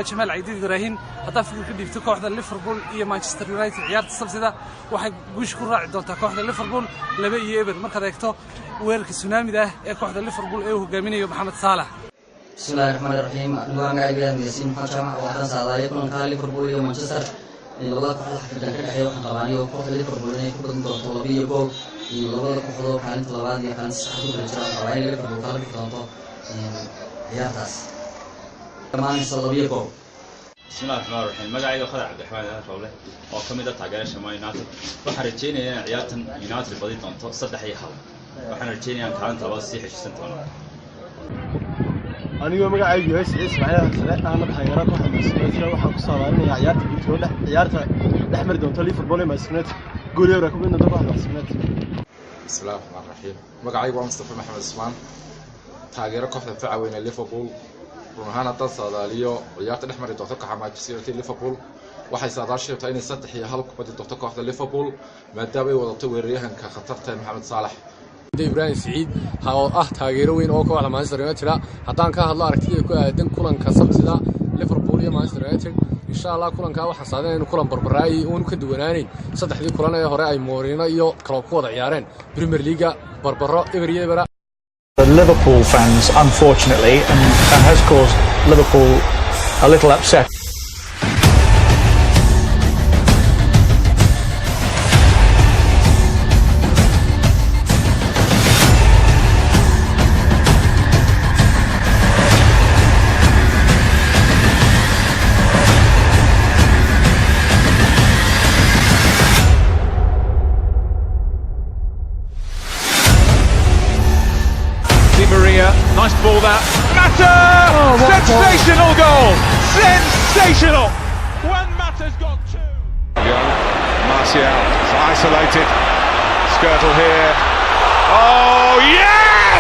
Jamaal Caydiid Ibraahin haddii fikir ka dhigto kooxda Liverpool iyo Manchester United ciyaarta Sabtida waxay guush ku raaci doontaa kooxda Liverpool 2-0 marka eegto weerarka tsunamida ee kooxda Liverpool ee hogaaminayo Mohamed Salah. Bismillahirrahmanirrahim. Waan gaadiga Messi Maxamed waxaan saadaayay kulanka Liverpool iyo Manchester labada kooxood xafladan ka dhaxeeya waxaan qabanay kooxda Liverpool inay ku badan doonto 2 gool iyo labada kooxood kaalinta labaad iyo kaalinta saddexaad ku jira qabanay Liverpool kala bixi doonto ciyaartaas كمان صلبيه كو بسم الله الرحمن الرحيم magacayga Khadar Cabdiraxmaan Rowle oo kamid ah taageerayaasha Man United waxaan rajeynayaa ciyaartan United badi doonto 3-1 waxaan rajeynayaa kaalinta labaad si xishisan doono aniga magacaygu yahay Ismaaciil Xasan ahna taageerada kooxda Manchester waxaan ku saabanayaa ciyaarta dhexmari doonto Liverpool iyo Manchester United gool yar ku midna kooxda Manchester United بسم الله الرحمن الرحيم magacaygu waa Mustafa Maxamed Ismaan taageero kooxda Facaweyne Liverpool ruuxana dad Soomaaliyo ciyaarta dhexmari doonto kooxda Manchester United Liverpool waxay saadaashay inay 3-1 ku badi doonto kooxda Liverpool maadaama ay wadato weeraryahanka khatarta Mohamed Salah Ibrahim Said oo taageero weyn oo kooxda Manchester United haddaan ka hadlo aragtida ku aadan kulanka Sabtida Liverpool iyo Manchester United insha Allah kulanka waxaan saadanaynaa inuu kulan barbaraay oo ka duwanaanayn saddexdii kulan ee hore ay Mourinho iyo Klopp ku wada ciyaareen Premier League barbaro Everyday Liverpool fans, unfortunately, and has caused Liverpool a little upset. Maria, nice ball that. Mata! Sensational goal! Sensational! Juan Mata's got two. Young, Martial is isolated. Skirtle here. Oh, yes!